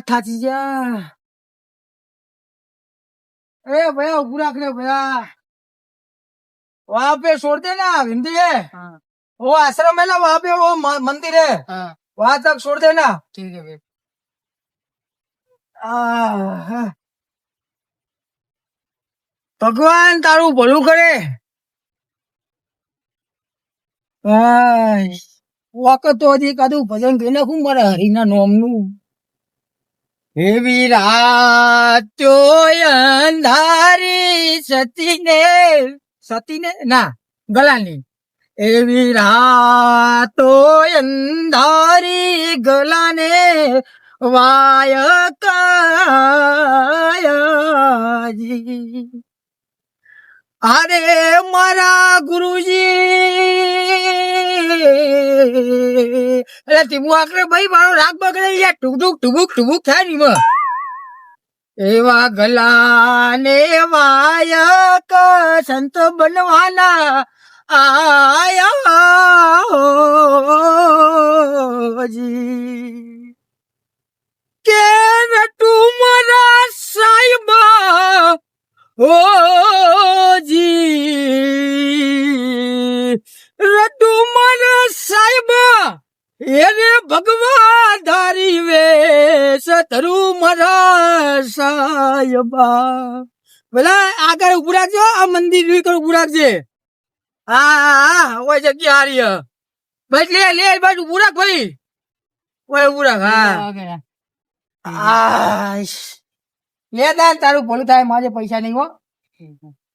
થાચી જા ए भैया पूरा करे भैया वहाँ पे छोड़ देना हिंदी है वो आश्रम है ना वहाँ पे वो मंदिर है वहाँ तक छोड़ देना ठीक है भैया ભગવાન તારું ભલું કરે વખત તો હજી કાદું ભજન કહી નાખું મારા હરિના નોમનું એવી રાત અંધારી સતીને ના ગલાની એવી રાતો અંધારી ગલાને વાય કાયાજી અરે મારા ગુરુજી અરે તીમુ આખરે ભાઈ મારો રાગ બગડે યાર ટુબુક થાય ને એવા ગલાને વાયક સંત બનવાના આયા જી કે તું મારા સાહેબા ઓ જી રટુ મારા સાહેબા એને ભગવા ધારી વે સતરુ મારા સાહેબા પેલા આગળ ઉભું રાખજો આ મંદિર ઉભું રાખજે હા ઓય જગ્યા હારી ભાઈ લે બાજુ ઉભું રાખ ભાઈ ઓય ઉભું રાખ હા ले दान तारू भोलू था मुझे पैसा नहीं हो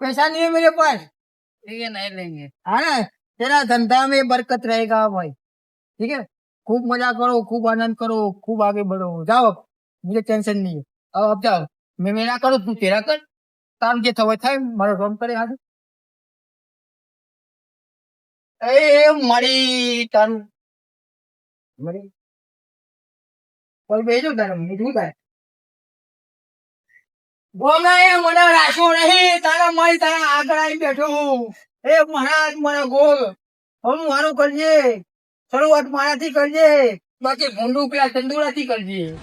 पैसा नहीं है मेरे पास ठीक है नहीं लेंगे हाँ ना तेरा धंधा में बरकत रहेगा भाई ठीक है खूब मजा करो खूब आनंद करो खूब आगे बढ़ो जाओ मुझे टेंशन नहीं है अब जाओ मैं मेरा करूँ तू तेरा कर तार जे थवे थाय मारो रोम करे हाथ ए मरी तारू मरी कोई भेजो तारू मीठू काय ગોમના મને રાશો નહીં તારા મારી તારા આગળ આવી બેઠો એ મહારાજ મારા ગોળ હવે મારું કરજે શરૂઆત મારાથી કરજે બાકી ભૂંડું પેલા ચંદુરાથી કરજે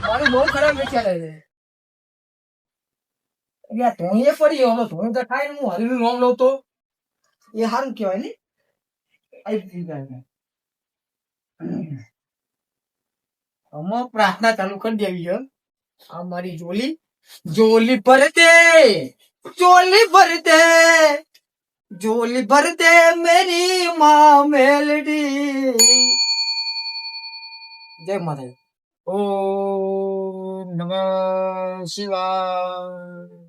મારું બહુ ખરાબ વિચાર છે તું એ પડી હવે તું તો ખાય હું હરીનું નામ લઉં તો એ સારું કહેવાય ને અમે પ્રાર્થના ચાલુ કરી દેવી છે हमारी झोली भर दे मेरी माँ मेलडी जय माता ओ नमः शिवाय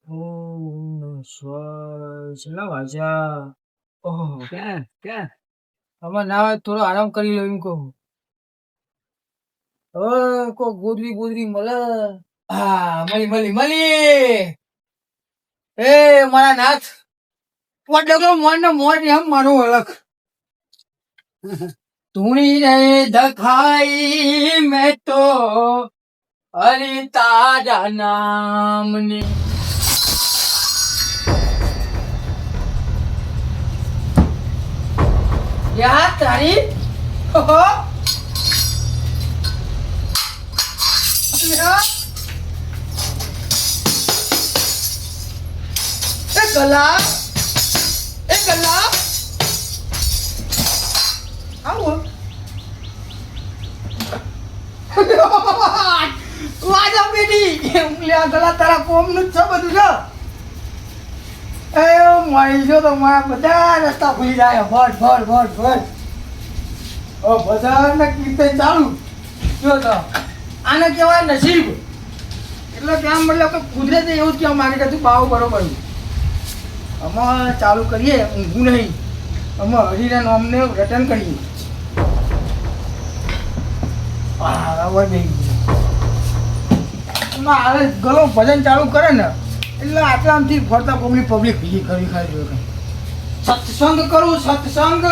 ओम स्वाहा चला वाजा ओह क्या हम ना थोड़ा आराम કરી લો એમ કહું કો ગોદરી મળે હા મળી એ મારા નાથ ડગલો મોર એમ મારો અલગ તુણી રે દખાઈ મેં તો હરિ તારા નામની યા તારી गला आओ वाजा बेटी લે ગલા તારા કોમ નું છે બધું છે એ મારી જો તો મારા બધા રસ્તા ભૂલી જાય ભટ ઓ બજાર ને કીર્તન ચાલુ જો તો આને કહેવાય નસીબ એટલે ત્યાં મતલબ કે કુદરતે એવું જ કહેવા માંગે કે તું બાવ બરોબર અમે ચાલુ કરીએ ઊંઘું નહીં અમે હરિના નામને રટન કરીએ હવે ગલો ભજન ચાલુ કરે ને એટલે આટલાથી ફરતા પબ્લિક ભીગી કરવી ખાલી સત્સંગ કરું સત્સંગ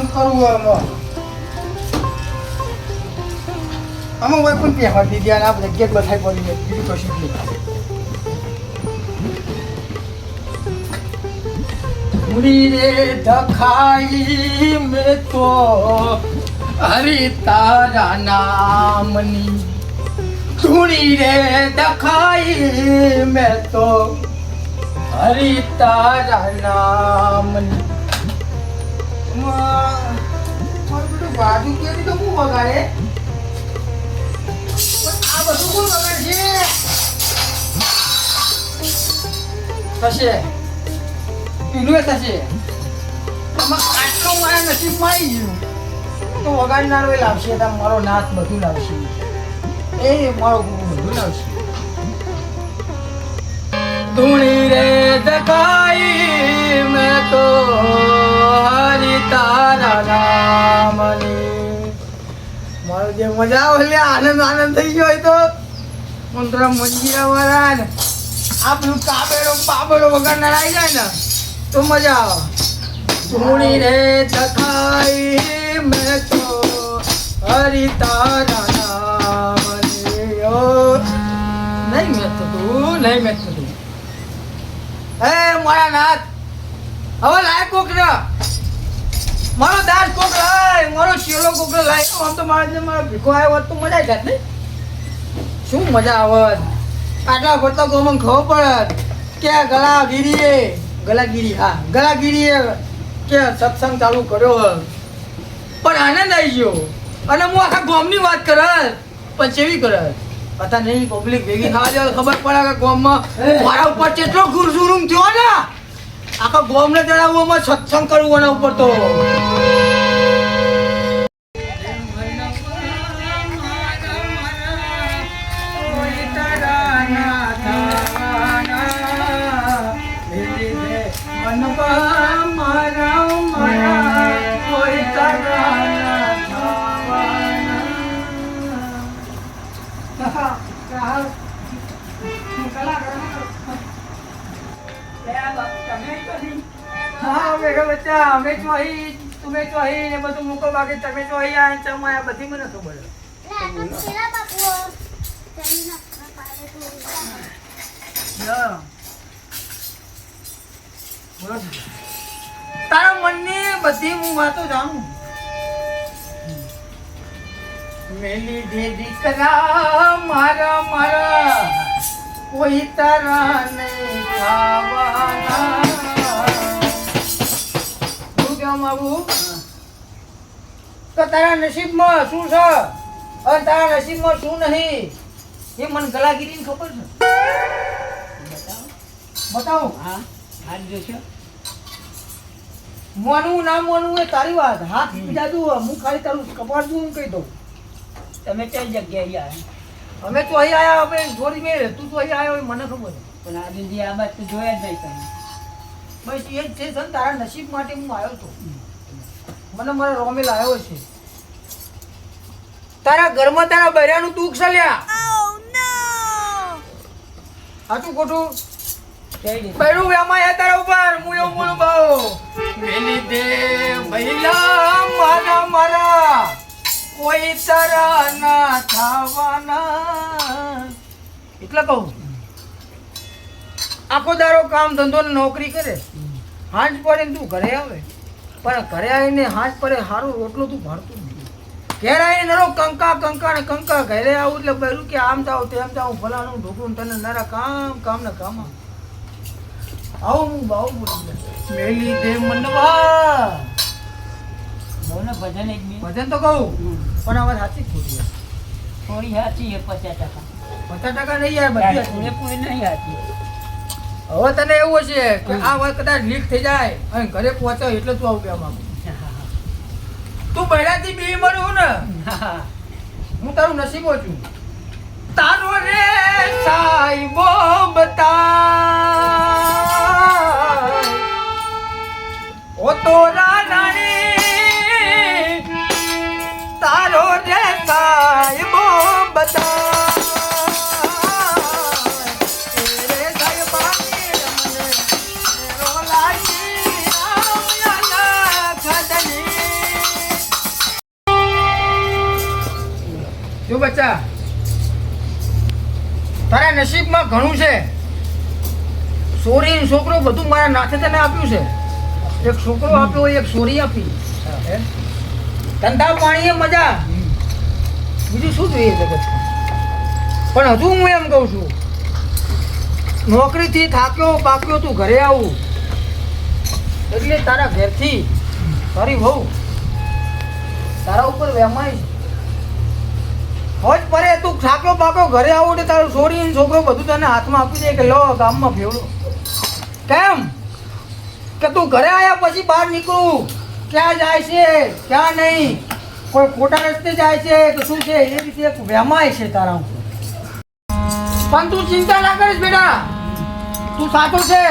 કરવું અમે હોય પણ કહેવા દીધી અને આપણે જગ્યા બધાય પડી જાય બીજું કશું જ નહીં ધૂળી રે દખાઈ મેં તો હરી તારા નામની ધૂળી રે દખાઈ મેં તો હરી તારા નામની મારું બધું બાજુ કેવી તો હું વગાડે આ બધું કોણ વગાડશે થશે પીલું થશે આમાં આટલો મારા નસીબમાં આવી ગયું તો વગાડનારો એ લાવશે મારો નાથ બધું લાવશે એ મારો ગુરુ બધું લાવશે ધૂણી રે દખાઈ મેં તો હરી તારા નામની મારો જે મજા આવે આનંદ આનંદ થઈ ગયો હોય તો મંત્ર મંજીરા વાળા ને આ પેલું કાબેડો બાબેડો વગાડનાર આવી જાય ને તો મજા આવે ધૂણી રે દખાઈ મેં તો હરી તારા નામની નહીં મેં થતું હે મારા નાથ હવે લાય કોકરા મારો દાસ કોકરા લાય મારો શેલો કોકરા લાય આમ તો મારો ભીખો આવ્યો હોત તો મજા જાત ને શું મજા આવત આટલા પડતા ગોમન ખબર પડત કે ગલાગીરીએ કે સત્સંગ ચાલુ કર્યો પણ આનંદ આવી ગયો અને હું આખા ગામની વાત કરત પણ ચેવી કરત પતા નહીં પબ્લિક ભેગી થવા જાય ખબર પડે કે ગામમાં મારા ઉપર કેટલો ગુરસુરુમ થયો ને આખા ગામને જણાવવામાં સત્સંગ કરવું એના ઉપર તો અમે ચોહી તમે ચોહી ને બધું મૂકો બાકી તમે ચોહી આ ચમાયા બધી મને ખબર તારા મનની બધી હું વાતો જાણું મેલી દે દીકરા મારા કોઈ તારા નહીં ખાવાના તારા નસીબમાં શું છે અને તારા નસીબમાં શું નહીં એ મને ગલાગીરી ખબર છે બતાવો હા હાથ જોશો મોનું ના મોનું એ તારી વાત હાથ બીજા દઉં હું ખાલી તારું કપાળ દઉં કહી દઉં તમે કઈ જગ્યાએ આવ્યા અમે તો અહીં આવ્યા આપણે થોડી મેળ તું તો અહીં આવ્યો મને ખબર પણ આ દીદી આ બાદ તો જોયા જ નહીં તમે બસ એ જ છે સર તારા નસીબ માટે હું આવ્યો છું મને મારા રોમેલ આવ્યો છે તારા ઘરમાં તારા બૈરાનું દુઃખ છે લ્યા હાચું ખોટું બૈરું વેમાય તારા ઉપર હું એવું બોલું ભાવ મેલી દે મહિલા મારા કોઈ તારા ના થવાના એટલે કહું આખો દારો કામ ધંધો નોકરી કરે હાંજ પડે તું ઘરે આવે પણ ઘરે આવીને હાથ પડે સારું રોટલો તું ભરતું નહીં ઘેર આવીને નરો કંકા ઘરે આવું એટલે બહેરું કે આમ જાવ તેમ જાવ ફલાણું ઢોકળું તને નરા કામ ને કામ આવું હું બાવ બોલી મેલી દે મનવા ભજન એક ભજન તો કહું પણ આ વાત સાચી ખોટી થોડી સાચી છે 50% નહીં યાર બધી પૂરેપૂરી નહીં સાચી હવે તને એવું છે કે આ વાત કદાચ લીક થઈ જાય અને ઘરે પહોંચો એટલે તું આવું કહેવા માંગુ તું બહેરાથી બી મળ્યું ને હું તારું નસીબો છું તારો રે સાઈબો બતા ઓ તો રાણી તારો રે સાઈબો બતા જો બચ્ચા તારા નસીબમાં ઘણું છે સોરી છોકરો બધું મારા નાથે તને આપ્યું છે એક છોકરો આપ્યો, એક છોરી આપી. ધંધા પાણીએ મજા, બીજું શું જોઈએ જગતમાં? પણ હજુ હું એમ કહું છું, નોકરીથી થાક્યો પાક્યો તું ઘરે આવું એટલે તારા ઘેરથી તારી વહુ તારા ઉપર વેમાય હોજ પરે. તું થાક્યો પાક્યો ઘરે આવું એટલે તારું છોરી ને છોકરો બધું તને હાથમાં આપી દે કે લો ગામમાં ફેવડો. કેમ કે તું ઘરે આવ્યા પછી બહાર નીકળું, ક્યાં જાય છે ક્યાં નહીં, કોઈ ખોટા રસ્તે જાય છે કે શું છે, એ રીતે એક વેમાય છે તારા ઉપર. પણ તું ચિંતા ના કરીશ બેટા, તું સાચો છે.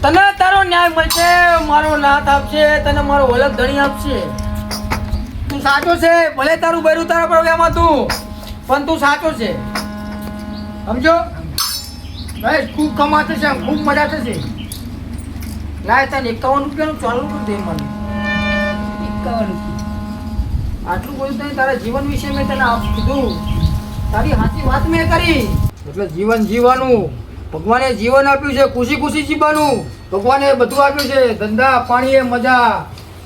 તને તારો ન્યાય મળશે, મારો નાથ આપશે, તને મારો ઓળખ ધણી આપશે. તું સાચો છે, ભલે તારું બૈરું તારા પર વેમાં તું, પણ તું સાચો છે, સમજો ભાઈ. ખૂબ કમાશે છે, ખૂબ મજા થશે. લાય તને 51 રૂપિયાનું ચાલુ કરી દે મને. 51 રૂપિયા આટલું બધું તને તારા જીવન વિશે મેં તને કીધું, તારી સાચી વાત મેં કરી. એટલે જીવન જીવવાનું, ભગવાને જીવન આપ્યું છે, ખુશી ખુશી જીવવાનું. ભગવાને બધું આપ્યું છે, ધંધા પાણીએ મજા.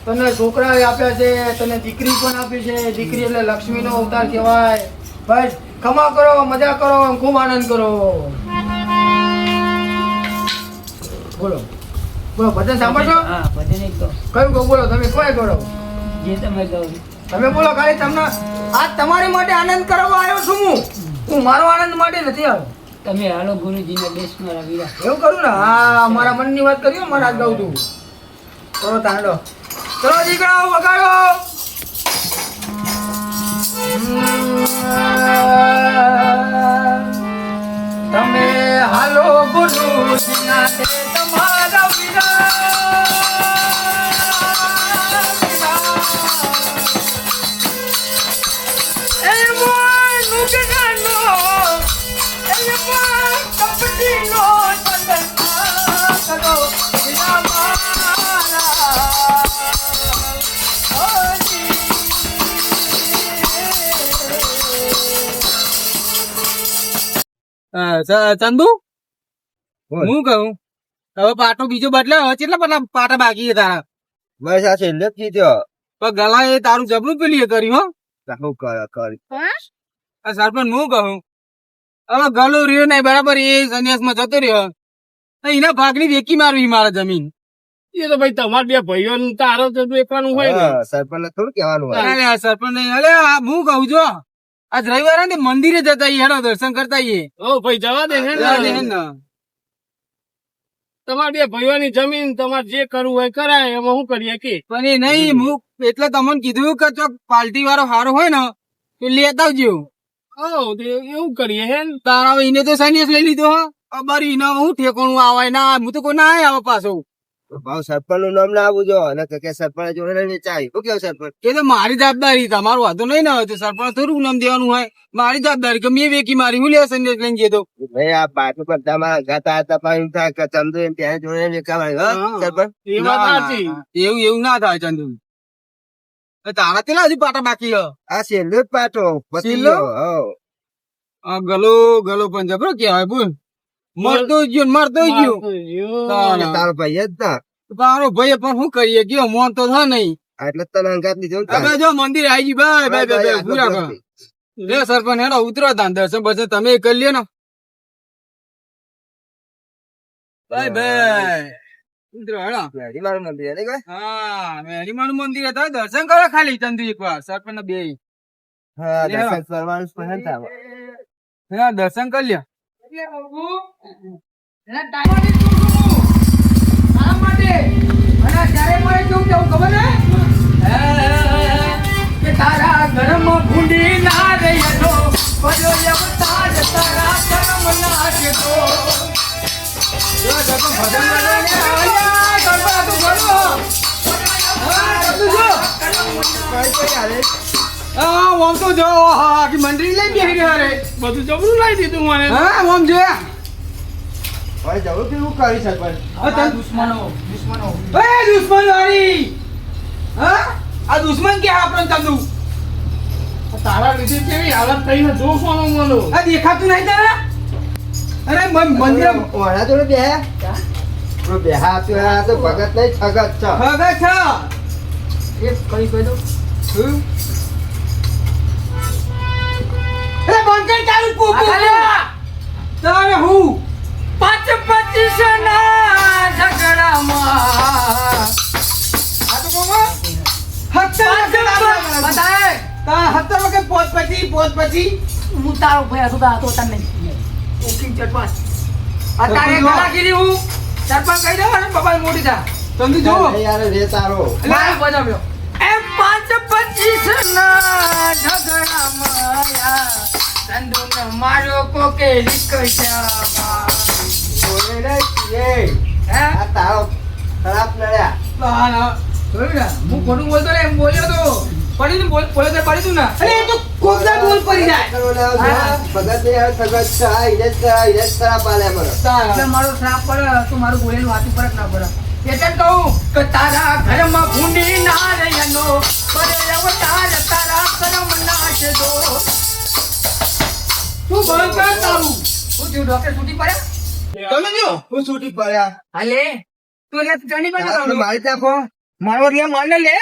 તને છોકરા આપ્યા છે, તને દીકરી પણ આપી છે. દીકરી એટલે લક્ષ્મીનો અવતાર કહેવાય. બસ ખમા કરો, મજા કરો, ખૂબ આનંદ કરો. બોલો બોલો, ભજન સાંભળશો? હા, ભજન એક ગાઓ. કયું કહો બોલો, તમે કોઈ કરો, જે તમે ગાઓ. તમે બોલો. ખાલી તમને આજ તમારી માટે આનંદ કરવા આવ્યો છું હું મારો આનંદ માટે નથી આવ્યો. તમે હાલો ગુરુજીના દેશ મારા વીરા. એવું કરું ને? હા, મારા મનની વાત કરી મારા આજ ગાઉં છું. કરો તાંડો, ચલો દીકરાઓ વગાડો. તમે હાલો ગુરુજીના દેશ તમારા વીરા. ચંદુ, હું કહું હવે પાટો બીજો બદલે. હવે કેટલા બધા પાટા બાકી છે તારા? બસ આ છેલ્લે જ કીધો. પણ ગલા એ તારું જબરું પેલી એ કર્યું. શું કરે હો સરપંચ, હું કહું હવે ગલો રહ્યો નહીં બરાબર, એ સંન્યાસમાં જતો રહ્યો. એના ભાગની વેકી મારવી મારા જમીન. એ તો ભાઈ તમારા બે ભાઈઓ તારો તો એકવાનું હોય ને. સરપંચ ને થોડું કેવાનું હોય. અરે સરપંચ નહીં, અરે હું કહું છો આજ રવિવારે ને મંદિરે જતા હેડો દર્શન કરતા ઓ ભાઈ જવા દે હે ને. તમારા બે ભાઈઓની જમીન તમારે જે કરવું હોય કરાય, એમાં શું કરીએ કે. પણ એ નહીં, હું એટલે તમને કીધું કે ચોક પાર્ટી વાળો સારો હોય ને તો લેતા આવજો. એવું કરીએ હે ને. તારા એને તો સંન્યાસ લઈ લીધો. અમારી એના હું ઠેકોણું આવે ના, હું તો કોઈ ના આવે પાછો. ભાવ સરપંચ નું નામ ના આવવું જો, અને કે સરપંચ જોડે વેચાય. શું કેવું સરપંચ? એ તો મારી જવાબદારી, તમારું વાંધો નહીં ને. તો સરપંચ થોડું નામ દેવાનું હોય. મારી જવાબદારી કે મેં વેકી મારી, હું લે સંન્યાસ લઈને જતો. ભાઈ આ પાટું બધા મારા ગાતા હતા પણ એમ થાય કે ચંદુ એમ ત્યાં જોડે વેચાવાય. સરપંચ એ વાત સાચી. એવું ના થાય ચંદુ. તારા કેટલા હજુ પાટા બાકી હ? આ છેલ્લો જ પાટો પછી છેલ્લો? ગયો. ગલો પણ જબરો કેવાય. બોલ, મરતો ગયો મરતો ગયો. તારો ભાઈ જ ના. તારો ભાઈ પણ શું કરીએ, ગયો મોન તો થાય નહીં. એટલે તને અંગાત લીધો ને હવે જો મંદિર આવી ગઈ. બાય બાય બાય, પૂરા કરો. લે સરપંચ હેડો ઉતરો તા દર્શન બસ તમે કરી લ્યો ને. બાય બાય, ઉતરો હેડો. મારું મંદિર નહીં કોઈ. હા, મેરીમાનું મંદિર હતા, દર્શન કરો ખાલી ચંદુ એક વાર. સરપંચ ને બે હા, દર્શન કરવાનું પસંદ આવે. હા, દર્શન કરી લ્યો. તારા ઘરમાં ભૂંડી ના રહી તો તારા કર્મ ના દેતો. મંદિર લઈ બેસી રહ્યા રે. બધું જબરું લાવી દીધું મને. હા ઓમ છે. હવે જવું કેવું કરી સરપંચ? દુશ્મનો દુશ્મન વાળી. હા, આ દુશ્મન કે આપણને ચંદુ તારા લીધે કેવી હાલત થઈને જોશો ને મને. આ દેખાતું નહીં તારા? અરે મંદિર વાળા જોડે બે આપણો બેહા આપ્યો, આ તો ભગત નહીં છગત છે. ભગત છે. એ કઈ કહી દઉં શું? અરે બંકર ચાલુ પોપો. તારે હું 5-25 ના ઝઘડામાં આ તો કોમો 70 બતાય તા 70 વખત પોત પછી હું તારો ભાઈ હતો તો તને ઓકી ચટપાસ અત્યારે સરપંચ જો. ગલાગીરી હું સરપંચ કહી દઉં અને બાબા મોટી થા તમે જો નહીં યાર, રે તારો. મારે બજાવ્યો એમ 5-25 ના ઝઘડામાં ચંદુને મારો કોકે રીકશા ઓય રે, એ. હે આ તારો ખરાબ નડ્યા. જોયું ને હું ખોટું બોલતો ને એમ બોલ્યો તો પડી તું બોલ્યો તો પડી તું ને અરે એ તો કોકના બોલ પડી જાય. કરો ને આવો, હા. ભગત નહીં આવે, છગત છે. આ ઈને જ કરા, ઈને જ ખરાબ આલે મને. એટલે મારો શ્રાપ પડે તો મારું બોલેલું વાતું ફરક ના પડે એટલે કહું કે તારા ઘરમાં ભૂંડી નારાયણનો બરે અવતાર તારા કરમ નાશ દો તું બંકર તારું. શું થયું ડોક્ટર છૂટી પડે તમે જો હું છૂટી પડ્યા. હાલે તું એટલે ચણી આ બાજુ મારી નાખો. મારો રિયા મારને લે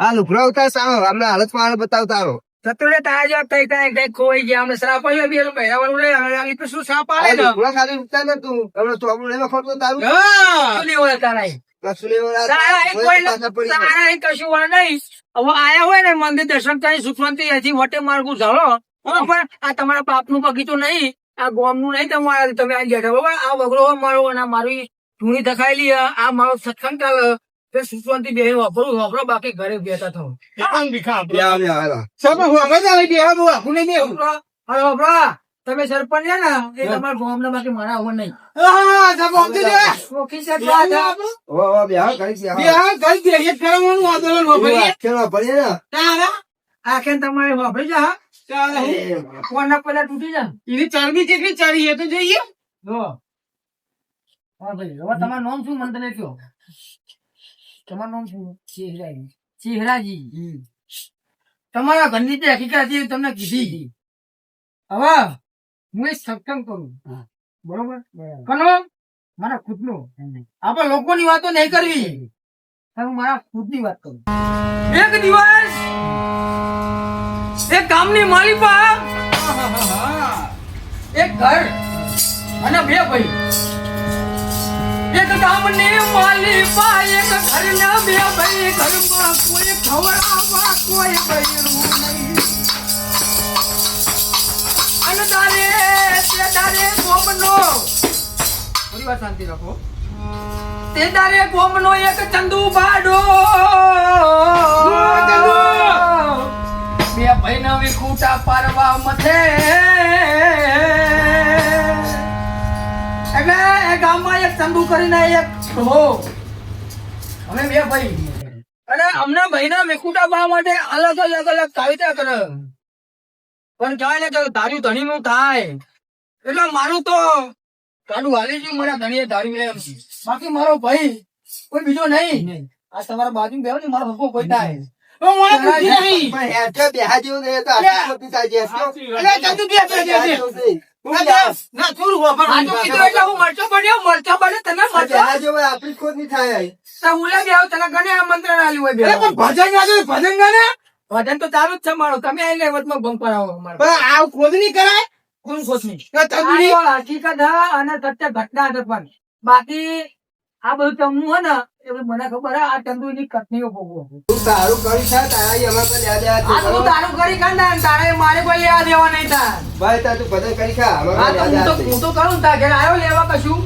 આ લુગડા ઉતાર સારો, હમણાં હાલતમાં હાલ બતાવતા રહો. સતુરે તારા જેવા કઈ કઈ ખોઈ ગયા અમને શ્રાપ આવ્યો બી એનું પહેરાવાનું લે હવે તો શું શ્રાપ આ આવે ને લુગડા ખાલી ઉતાર ને તું. હમણાં ચોપડું નહીં વખોડતું તારું. હા શું લેવો તારા કશું નહીં વળા. તારા એ કોઈ પાછા પડી જાય. તારા એ કશું વાળ નહીં હવે આયા હોય ને મંદિર દર્શન કરી સુખ શાંતિ હજી વટે માર્ગું ઝાલો બરાબર આ તમારા બાપનું બગીચું નહીં આ ગોમનું નહીં તમારા તમે આ બેઠા બરાબર આ વગડો મારો અને આ મારી ધૂણી ધખાયેલી આ મારો સત્સંગ ચાલે તે સુખ શાંતિ બે વાપરો બાકી ઘરે બેઠા થાવ આમ ભીખા આપો. યા, યા, યા. સબ હું અમે ચાલે કે આ બહુ આખું નહીં દેવું. અરે બાપરા તમે સરપંચ છે ને એ તમારા ગામના બાકી મારા આવું નહીં હા સબ સમજી જાય. ઓળખી શકવા હતા. ઓ, ઓ, બેહો, ઘડીક બેહો. બે હા કઈ દે એક કરવાનું આંદોલન એવું વાપરીએ. વાક્યમાં પડીએ ને. તારા આખે તમારે વાપરી જા ચાલે હું. એ, કોના પેલા તૂટી જા એની ચરબી કેટલી ચડી એ તો જોઈએ. જો હા ભાઈ હવે તમારું નામ શું મને તને કયો તમારું નામ શું ચેહરાજી ચેહરાજી તમારા ઘરની જે હકીકત હતી એ તમને કીધી હવે હું એક સત્સંગ કરું બરોબર કનો મારા ખુદનો આપણે લોકોની વાતો નહીં કરવી હું મારા ખુદની વાત કરું એક દિવસ એક ગામની માલિકા એક ઘર અને બે ભાઈ એક ગામની માલિકા એક ઘરના બે ભાઈ ઘરમાં કોઈ ખવડાવવા કોઈ બૈરું નહીં અને તારે તે તારે ગોમનો થોડી વાર શાંતિ રાખો તે તારે ગોમનો એક ચંદુ બાડો બે ભાઈ નવી ખૂટા પારવા મથે એટલે એ ગામમાં એક ચંદુ કરીને એક હો અમે બે ભાઈ અને અમને ભાઈના મેકુટા બા માટે અલગ અલગ કાયદા કરે પણ કહેવાય ને કે ધાર્યું ધણીનું થાય એટલે મારું તો કાઢું હાલી ગયું મારા ધણીએ ધાર્યું એમ બાકી મારો ભાઈ કોઈ બીજો નહીં આ તમારા બાજુ બેહો ને મારો હકો કોઈ થાય તો મને પૂછી નહીં. પણ હેઠે બેહા જેવું નહીં, તો આટલી મોટી થાય છે. એટલે ચંદુ બે બે બેહા બે. જેવું નહીં. ના થોડું વાપર. આ તો કીધું એટલે હું મરચો બન્યો મરચો બને તમે આ મરચો બેહા જેવું આપણી ખોદ નહીં થાય. તો ઉલે બેહો તને ગણે આમંત્રણ આલ્યું હોય અરે બેહો પણ ભજન ગાજો ભજન ગાને. ભજન તો ચાલુ જ છે મારો તમે આઈને વચમાં ભંગ પડાવો અમારે પણ આ ખોદ નહીં કરાય. કોણ ખોટની તો ચંદુની આ હકીકત હા અને સત્ય ઘટના છે પણ બાકી આ બધું તમનું હે ને એ બધું મને ખબર હે આ ચંદુની કથનીઓ ભોગવો તું તારું કરી છે, તારા ઈ અમારે પર યાદ આવે આ છે. તું તારું કરી કાઢ ને તારે મારે કોઈ લેવા દેવા નહીં તાર ભાઈ, તાર તું ભજન કરી ખા, અમારે આ પર તો યાદ હું તો આવે છે. હું તો કરું ને તાર ઘરે આવ્યો લેવા કશું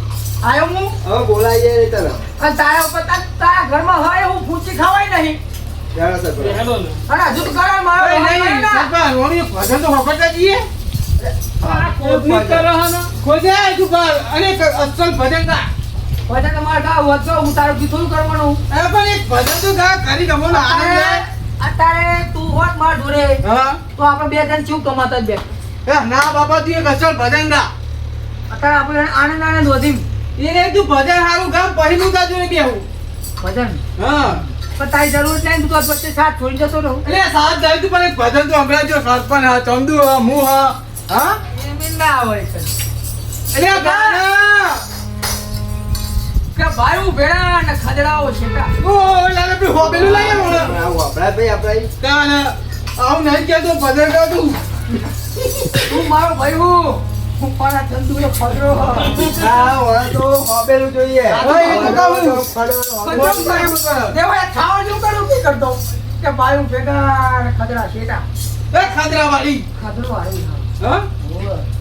આવ્યો હું હવે બોલાઈએ નહીં તને. અને તારા ઉપર તારા ઘરમાં હોય હું પૂછી ખવાય નહીં જાણો છો પેલા. અને હજુ તો કરે મારો નહીં, ભાઈ નહીં, હોય ને. સરપંચ, રોણી ભજન તો વાપરતા જઈએ. આ ખોદ નહીં કરો હને. ખોદે તું કર. અને એક અસલ ભજન ગા. ભજન તમારે ગા વધશો હું તારું કીધું કરવાનું અરે પણ એક ભજન તો ગા કરી ગમો ને આનંદ લે. અત્યારે તું હોત માર ઢોરે હા તો આપણે બે જણ ચીવ કમાતા જ બે એ ના બાપા તું એક અસલ ભજન ગા. અત્યારે આપણે આનંદ આનંદ વધી એને તું ભજન હારું ગામ પહેલું ગાજો ને બેહું. ભજન હા પણ તારી જરૂર છે ને તું તો વચ્ચે સાથ છોડી જતો રહું એટલે સાથ જાય તું પણ એક ભજન તો હમણાં જો સરપંચ હા ચંદુ હા હું હા હા એમ ના આવે છે એટલે આ ગાના કે ભાઈ ભેડા ને ખદડાઓ છેટા ઓ લાલા હોબેલું લાગે મને આપડા ભાઈ આપડા તાને આવું નહીં કેતો ભદર તું તું મારો ભાઈ હું પારા ચંદુ એ ખદડો હા હવે તો હોબેલું જોઈએ ઓય, એ તો કહું. દેવા ખાવા જો કરું કે કરતો કે ભાઈ ભેગા ને ખદડા છેટા એ ખાદરા વાળી ખદડો આવ્યો હા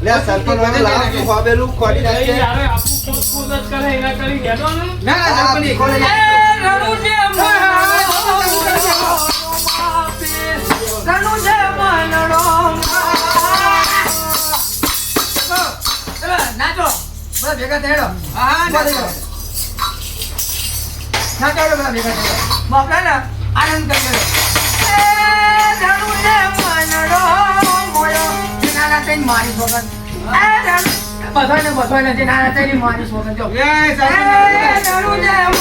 લે સરપંચ હવે લાવ હોબેલું ખોલી નાખે યારે આપણું પૂછપૂછ જ કરે એના કરી કહેતો ને ના ના સરપંચ ખોલી નાખે. નાચો બધા ભેગા થયેલો હા ના નાચો બધા ભેગા થયેલો બાપડા ને આનંદ કર્યો મારી વગર બધાને જે નાના થઈને મારી વગર જો એ સરપંચ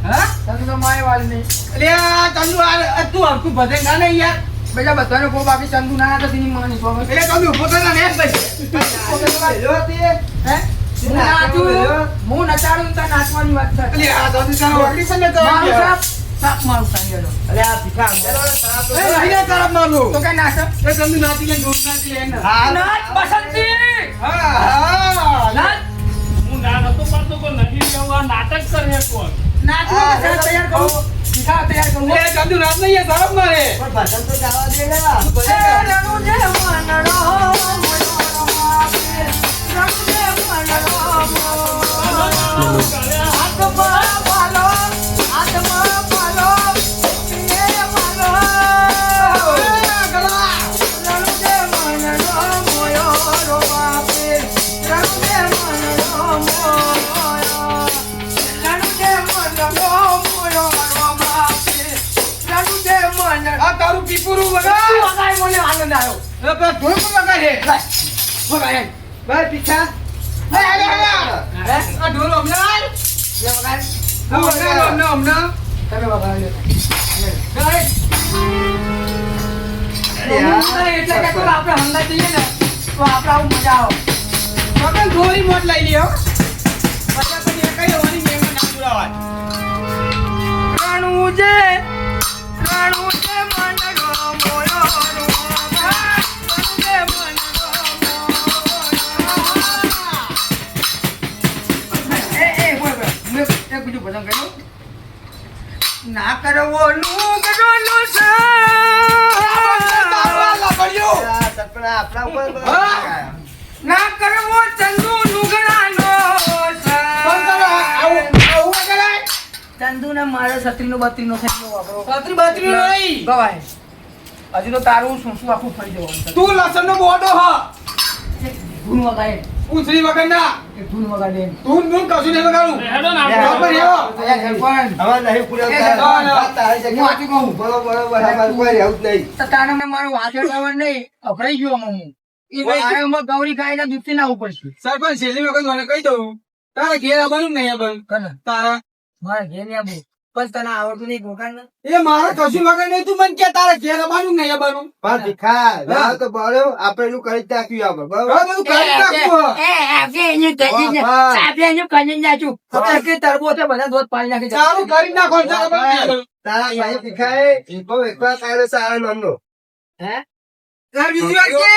હા લે આ ચંદુ આ તું હરખું ભજે ના ને યાર બીજા બધાને કોઈ બાકી ચંદુ ના તો તેની માની વગર એટલે તમે ઉભો થતા ને ભાઈ હે હું નચાડું તો નાચવાની વાત છે એટલે આ તો તારો ઓડિશન ને તો મારું સાપ મારું સાંગેલો અલે આ ભીખા અંદરવાળા એ નહીં ખરાબ મારું તો કઈ નાચો એ ચંદુ નાતી લે નોટ નાતી લે ને નાચ બસંતી હા હા નાચ હું ના નતો પાડતો કોઈ નહીં લેવું આ નાટક કરે કોણ નાચવા તૈયાર કરું શીખા તૈયાર કરું એ ચંદુ નાત નહીં એ સારબ મારે પણ ભજન તો ગાવા દે ને આ તારું પીપુરું વગા મને આનંદ આવ્યો એ પે ઢોલ કો વગા છે વગાય ભાઈ ભીખા એ અરે આ ઢોલ હમણાં લે વગાય હું હમણાં તમે વગાડો એટલે કે તો આપણે હમણાં જઈએ ને તો આપણે આવું મજા આવે વગર ઢોલી મોટ લઈ લ્યો પછી પછી એક કઈ હોવાની મેં ના પુરાવા રાણું જે મનડો મોયો રાણું જે મનડો મોયો એ બોલ મેં એક બીજું ભજન કર્યું ના કરવાનું કરવાનું સરપંચ આપણા ઉપર ના કરવો ચંદુ નુગડાનો ચંદુ ને મારે સત્રીનો બત્રીનો થઈ ગયો વાપરો સત્રી બાત્રી નહીં ગવાય હજુ તો તારું શું શું આખું ફરી જવાનું તું લસણ નો બોડો હ એક ધૂન વગાડે ઉછરી વગર ના એક ધૂન વગાડે તું નું કશું નહીં વગાડું હેડો ને બરાબર આપણે હેવો પણ હવે નહીં પૂરા એ તારી હું વાંચું કહું. બરોબર અમારે કોઈ રહેવું જ નહીં તો તારે મેં મારું વાંચન કરવાનું નહીં અભરાઈ ગયો આમાં હું એ ભાઈ મારે આમાં ગૌરી ખાઈને દૂધથી ના ઉપર છે સરપંચ છેલ્લી વખત મને કહી દઉં તારા ઘેર આવવાનું નહીં આવવાનું કને તારા મારે ઘેર નહીં આવું બસ તને આવડતું નહીં ગોકાણ ને એ મારા કશું વગર નહીં તું મને કે તારા ઘેર આવવાનું નહીં આવવાનું પણ ભીખા લાવ તો બળ્યો આપણે એનું કરી જ નાખ્યું આપણે બરોબર હવે બધું કરી નાખવું ચાલુ કરી નાખો ચાલો તારા ભાઈ ભીખાએ ભીખો એકવાર કાઢ્યો સારા નામનો બીજી વાત કે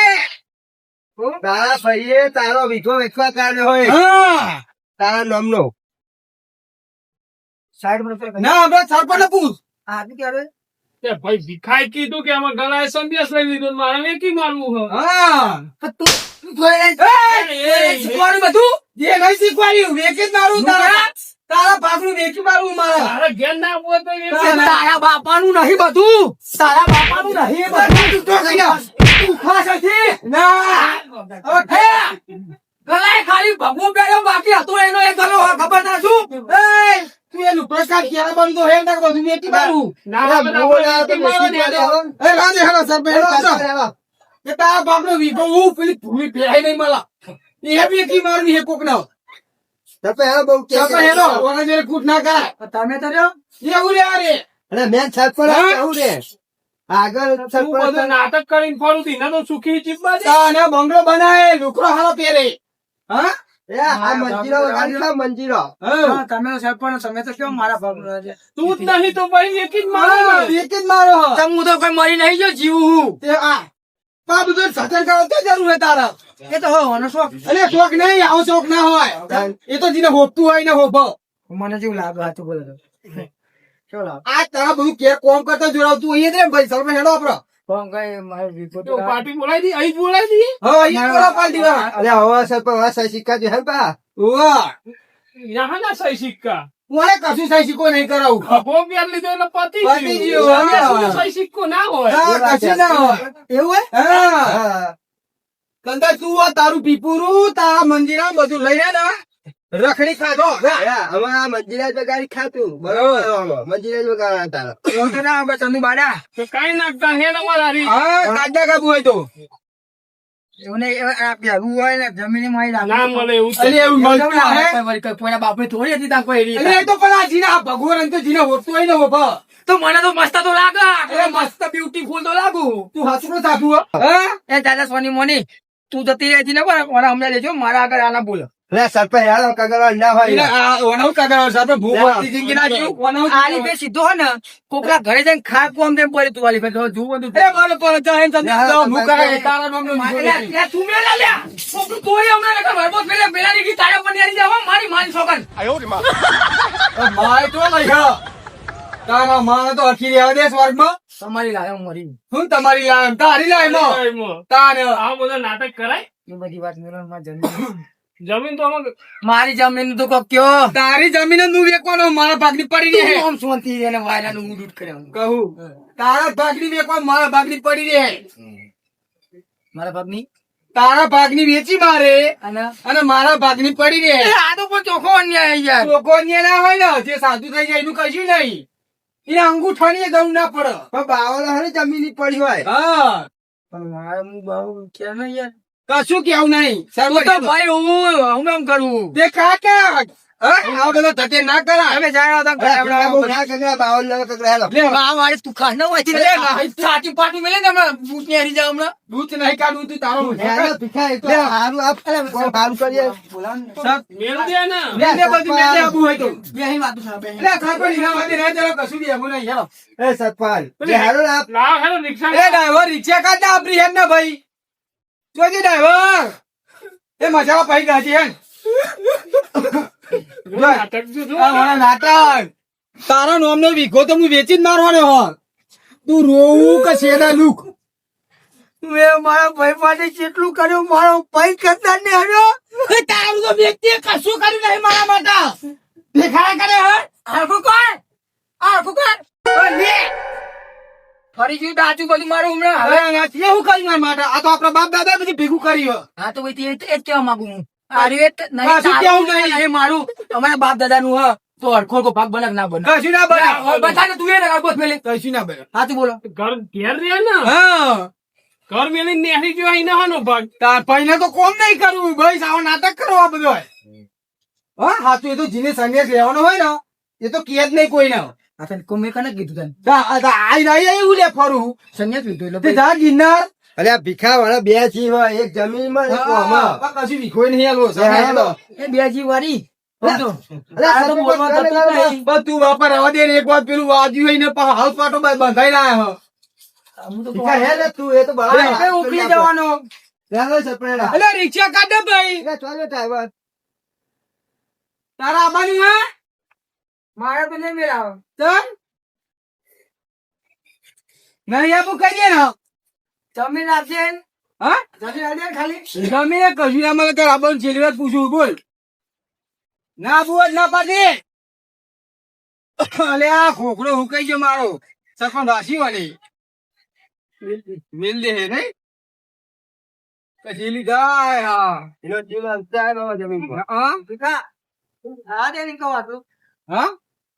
તારા ભાઈએ તારો ભીખો એકવાર કાઢ્યો હોય હા તારા નામનો ના હવે સરપંચ ને પૂછ તે ભાઈ ભીખાઈ કીધું કે આમાં ગળાએ સંદેશ લઈ લીધો ને મારે વેકી મારવું હે હા શીખવાડ્યું બધું જે નહીં શીખવાડ્યું વેકી જ મારું તારા બાપનું વેકી મારું મારા તારે ઘેર ના આવવું હોય તો એ તારા બાપાનું નહીં બધું તારા બાપાનું નહીં બધું તું તો થઈ ગયા તું ખાસ હતી ના હવે ગલાય ખાલી ભગવો પહેર્યો બાકી હતો એનો એક ગલો ખબર ના શું તું એનું પ્રસાદ ક્યારે બંધ હે ના બધું વેકી મારું ના બોલા તો બેસી પડે હવે. એ રાજે હેલો સરપંચ હેલો રહેવા. કે તારા બાપનો વીઘો હું પેલી ભૂમિ પહેરાઈ નહીં મળા એ વેકી મારું હે કોક ના સરપંચ હેલો બહુ કે સરપંચ હેલો ઓને જે કૂટ ના કરાય તમે તો રહ્યો એવું રે અરે અરે મેં સરપંચ હા? આવું રે આગળ તું સરપંચ બધું નાટક કરીને ફરું તી ને તો સુખી ચીપવા દે તાને બંગલો બનાવે લુકડો હારો પહેરે હા એ આ મંજીરો વગાડી લો, મંજીરો. હા. તમે તો સરપંચ તમે તો કેમ મારા ભાગનો છે તું જ નહીં તો ભાઈ એક જ મારે હા, એક જ મારો હ. તમ હું તો કોઈ મરી નહીં ગયો જીવું તે આ બધું સત્સંગ કરવા તો જરૂર હે તારા એ તો હોવાનો શોખ અરે શોખ નહીં આવો શોખ ના હોય એ તો જેને હોપતું હોય ને હોભો મને જેવું લાગે હાથું બોલે તો શું લાગે આ તારા બધું કે કોમ કરતા જોડાવતું હોય જ રે ભાઈ સરપંચ હેડો આપડો કોણ કઈ મારે વિપોત તો પાર્ટી બોલાવી દી અહીં જ બોલાવી દી હા અહીંયા બોલા પાલટી વાળા અરે હવે સરપંચ હવે સહી સિક્કા જો હે ને પા. ઓવા यहाँ ना सही सिक्का કોને કશું સહી સિક્કો નહીં કરાવું ખભો પહેર લીધો એટલે પતી પતી ગયું. ગયું, હા. સંન્યાસીનો સહી સિક્કો ના હોય હા કશું ના હોય એવું હે હા હા. કંદા તું આ તારું પીપુરું તારા મંજીરા બધું લઈને ને રખડી ખાધો હવે આ મંજીરા જ વગાડી ખાતું. બરોબર મંજીરા જ વગાડવાના તારા. એવું તો ના આવે ચંદુ બાડા તો કઈ નાખતા હે ને મારી હા કાઢા કાબુ હોય તો એવું નહીં આ પહેલું હોય ને જમીન માં ના મળે એવું તો. અરે એવું મળતું હે કોઈના બાપે થોડી હતી ત્યાં કોઈ એરી અરે એ તો પણ આ જીના ભગવાન તો જીના હોતું હોય ને હોભા તો મને તો મસ્ત તો લાગે અરે મસ્ત બ્યુટીફુલ તો લાગુ તું હાથું નો થાતું હા એ દાદા સોની મોની તું જતી રહી હતી ને પણ મને હમણાં લેજો મારા આગળ આના બોલો લે સરપંચ હેડો કગરવા ના હોય. ઓનવ કાગળ સાથે ભૂખ વધતી જિંદગી ના જીવ ઓનવ આલી બે સીધો હોય ને કોકના ઘરે જઈને ખા કોમ તેમ પડે તું વાલી ફેર જુઓ બધું અરે મારે પણ ચાહે તો ભૂખ કરે તારા નામનો અલ્યા, તું મેલા લ્યા કોકનું તોય હમણાં નકર મારબો પેલા પેલાની કી તારા પર નહીં જાવ મારી માન છોકન માય તો લઈ ગયો તારા માને તો અખી રહ્યા દે સ્વર્ગમાં તમારી લાગે મરી હું તમારી લાય તારી લાય મો એમાં. તારે આ બધા નાટક કરાય એ બધી વાત મેળવવા માં જમીન જમીન તો અમે મારી જમીન તો કોક કયો તારી જમીન જ હું વેકવાનો મારા ભાગની પડી રહે ઓમ શાંતિ એને વાયરાનું ઊંડું કર્યું કહું તારા ભાગની વેકવા મારા ભાગની પડી રહે મારા ભાગની તારા ભાગની વેચી મારે અને અને મારા ભાગની પડી રહે આ તો પણ ચોખ્ખો અન્યાય યાર લોકો અહીંયા ના હોય ને જે સાધુ થઈ જાય એનું કશું નહીં એને અંગૂઠાની ગમ ના પડે પણ બાવળો હે ને જમીન પડી હોય. હા પણ મારે હું બહુ કે નહીં યાર કશું કેવું નહીં તો તો ભાઈ હું એમ કરું તે કાકા આ બધો ધતે ના કરાય તમે જાણો તો કગરા બહુ ના કગરા, બાવળ ના કગરા હેડો. લે આ વાળી તું ખાસ ના હોય અરે ના, સાચી પાટી મેલે ને હમણાં બૂટ ની હારી જાવ હમણાં દૂધ નહીં કાઢવું તું તારો હેડો, ભીખાઈ તો હારું આપ. કોણ હારું કરીએ. મેળ દે ને મેં તે બધું મેં તે આબુ હોય તો બે અહીં વાતું સાંભળે એટલે ખાકો ની ના વાતે ના જરા કશું બી આબુ નહીં હેલો એ સરપંચ જે હારું આપ. લાવ હેલો રિક્ષા એ ડ્રાઈવર રિક્ષા કાઢ આપણી હેડ ને ભાઈ જોજે ડ્રાઈવર એ મજા પાઈ ગાજી હેડ નાટક જો જો. આ મારા નાટક તારા નામનો વીઘો તો હું વેચી જ મારવાનો હો તું રોવું કે શેડા લુક મેં મારા ભાઈ પાસે કેટલું કર્યું મારો ભાઈ કરતા ને હર્યો તારું તો વ્યક્તિએ કશું કર્યું નહીં મારા માટે દેખાડા કરે હે આખું કર આખું કર લે ફરી ગયું ડાચું બધું મારું હમણાં હવે આનાથી એવું કર્યું મારા માટે આ તો આપણા બાપ દાદા બધી ભેગું કર્યું હા તો ભાઈ એ જ કહેવા માંગુ હું આર્યું એ જ નહીં પાછું કેવું તારું નહીં. નહીં મારું અમારા બાપ દાદા નું હ તો હરખો કો ભાગ બનક ના બને કશું ના બને બધા ને તું એ લગાવ બોસ મેલે કશું ના બને સાચું બોલો ઘર ઘેર રે ને હા ઘર મેલી નેહરી જો અહીં નહાનો ભાગ તાર ભાઈને તો કોમ નહીં કરવું ભાઈ સાવ નાટક કરો આ બધો હા હાચું એ તો જીને સંન્યાસ લેવાનો હોય ને એ તો કે જ નહીં કોઈને આ તને કોમે કને કીધું તને આઈ રહી એવું લે ફરું સંન્યાસ લીધો એટલે તે ભાઈ જા ગિરનાર અરે આ ભીખા વાળા બે જીવ હોય, એક જમીન માં એક આમાં. કશું વિખોઈ નહીં આલો હેડો. એ બે જી વારી સમજો અરે આ તો બોલવા સરપંચ થતું જ નહીં. બસ તું બાપા રવા દે ને એક વાર પેલું વાજ્યું હોય ને પાછો હાઉસ પાટો બંધાઈ લાયા હું તો ભીખા હે ને તું એ તો બરાબર અરે, કઈ ઉકલી જવાનો ચાલો સરપંચ હેડો. એટલે રિક્ષા કાઢે ભાઈ એટલે ચાલો ડ્રાઈવર. તારા આવવાનું હે મારે તો નહીં મેળાવ ચલ નહીં આપું કહીએ ને જમીન આપજે ને. હા જમીન આપજે ને ખાલી જમીને કશું ના મળે તારા આબાનું છેલ્લી વાર પૂછું બોલ ના બોલ ના પાડી અલે આ ખોખડો હુકાઈ ગયો મારો સરપંચ રાશી વાળી મિલ દે હે નહીં પછી લીધા હા એનો જીવ અંતર બાબા જમીન પર. હા ભીખા આ દે ને કહો આટલું હા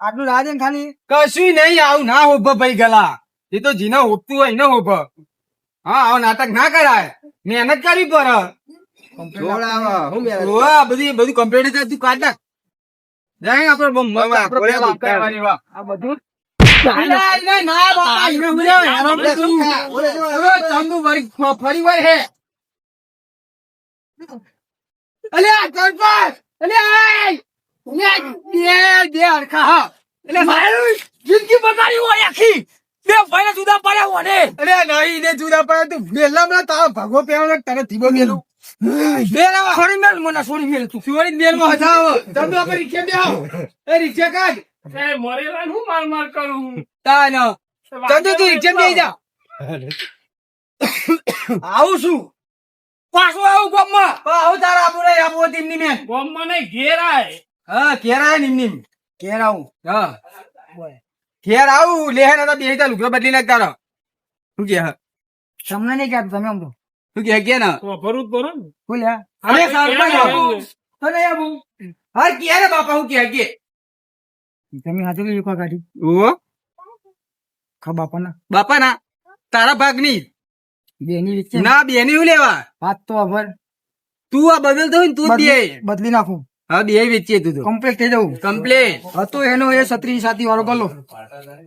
આટલું રાહ દે ને ખાલી કશું નહીં આવું ના હોભ ભાઈ ગલા એ તો જીને હોપતું હોય ને હોભ હા આવું નાટક ના કરાય મહેનત કરવી પડે જોડાવો. હું મેળ. ઓવા બધું કમ્પ્લીટ થાય તું કાઢ નાખ જાય આપણે હવે આપણે આપણે બોલ્યા કરવાની વાત. આ બધું ના બાપા એને હું હેરાન કરું. હવે ચંદુ ફરી વાર હે અલ્યા ગણપત અલ્યા બે હરખા હા એટલે મારું જિંદગી બગાડી હોય આખી બે ભાઈને જુદા પડ્યા હોય ને અરે નહીં ને જુદા પડ્યા તું મેલા તારો ભગવો પહેરવાનો તને ધીબો મેલું મેલા છોડી મેલ મને છોડી મેલ તું છોડી મેલમાં હજાવો તમે આપણે રિક્ષા બે આવો એ રિક્ષા કાઢ એ મરેલા હું માર કરું તા ન ચંદુ તું રિક્ષા બે જા આવું છું પાછું આવું ગામમાં આવું તારા આબુ નહીં આબુ તેમની મેં ગોમમાં નહીં ઘેર આય હા ઘેર આય નિમની ઘેર આવું હા ઘેર આવું લેહન હતા બે લુગડો બદલી નાખ તારો શું કે તમને નહીં કહેતો તમે આમ તો શું કે ને તો ભરું જ ભરો ને બોલ્યા અરે સરપંચ આબુ તો નહીં આબુ હર કે રે બાપા હું કે તમે હાથે લઈ કો ગાડી ઓ ખા બાપા ના તારા ભાગની બેની વિશે ના બેની હું લેવા વાત તો અભર તું આ બદલતો હોય ને તું દે બદલી નાખું હા બે વેચીએ તું તો કમ્પ્લીટ થઈ જવું કમ્પ્લીટ હતો એનો એ 36 સાથી વાળો ગલો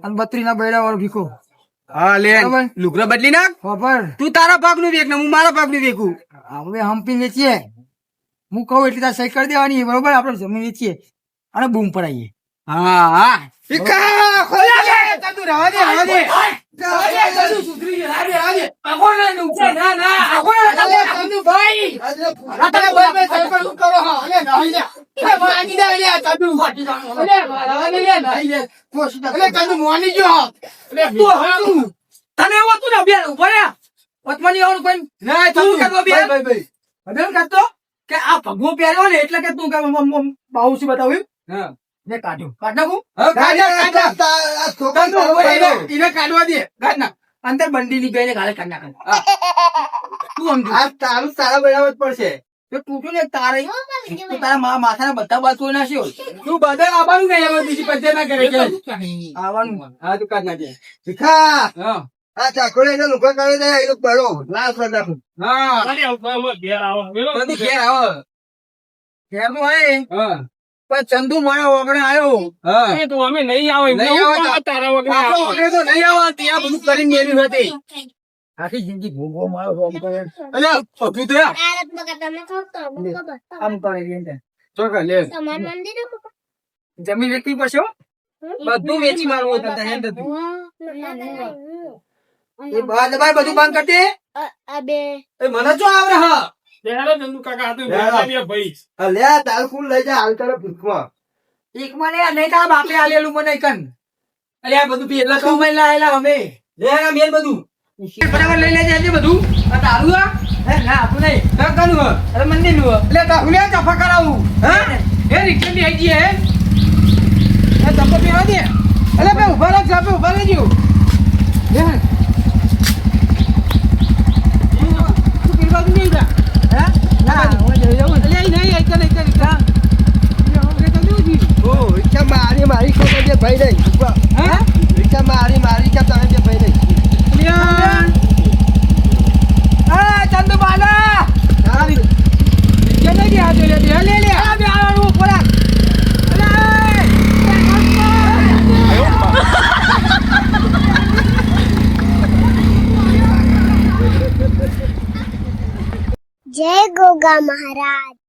અને 32 ના બૈડા વાળો ભીખો હા લે લુગડા બદલી નાખ ખબર તું તારા ભાગ નું વેચ ને હું મારા ભાગ નું વેચું હવે હમ્પી વેચીએ હું કહું એટલે તાર સહી કરી દેવાની બરોબર આપણે જમીન વેચીએ અને બૂમ પડાઈએ હા હા ભીખા ખોલા દે તું રવા દે આ ભગવો પહેર્યો ને એટલે કે તું બાહુ શું બતાવ્યું કાઢ્યું કાઢ નાખું કાઢવા દે કાઢ નાખ અંદર બંડી ની ગઈને ગાળે કાઢ નાખ તું તારું તારા બરાબર પડશે તૂટ્યું ને તારે તારા માથાના બધા બાજુ નાખ્યો તું બદલ આવવાનું નહીં હવે બીજી પંચાયત ના કરે આવવાનું હા તું કાઢ નાખે શીખા આ ચાકોડે એને લુકા કાઢી દે એ લોકો બરો લાલ કરી નાખું હા અરે આવો ઘેર આવો ઘેર આવો ઘેર નું આય પણ ચંદુ મારા વગડે આવ્યો એ તો અમે નહીં આવે તારા વગર તો નહીં આવવા ત્યાં બધું કરીને મેળ્યું હતી આખી જિંદગી ભોગવો મારો રોમ કરે અલ્યા પગી તો આમ કરે ચોકા લે જમીન વેચવી પડશે બધું વેચી મારવું હતું હેન્ડ હતું એ બાદ ભાઈ બધું બંધ કરી દે એ મને જો આવડે હા ત્યારે ચંદુ કાકા હતું ભાઈ અલ્યા તાર ફૂલ લઈ જા હાલ તારે ભીખમાં એક મને નહીં તારા બાપે આલેલું મને કન અલ્યા બધું પેલા કમાઈ લાયેલા અમે લે આ મેલ બધું બરાબર લઈ લેજે આજે બધું આ તારું આ હે ના આપું નહીં કાકાનું અરે મંદિર નું એટલે તારું લે ચફા કરાવું હે એ રિક્ષા ની આઈ હે એ તપો પીવા દે અલે બે ઉભા રાખ સાપે ઉભા રહેજો લે તું પીવા દે નહીં હે ના હું જઈ જાઉં એટલે નહીં આઈ કને રિક્ષા ઓ રિક્ષા મારી મારી ખબર છે ભાઈ નહીં હે રિક્ષા મારી મારી કે તમે છે ભાઈ નહીં ચંદુ બાલા લે जय गोगा महाराज।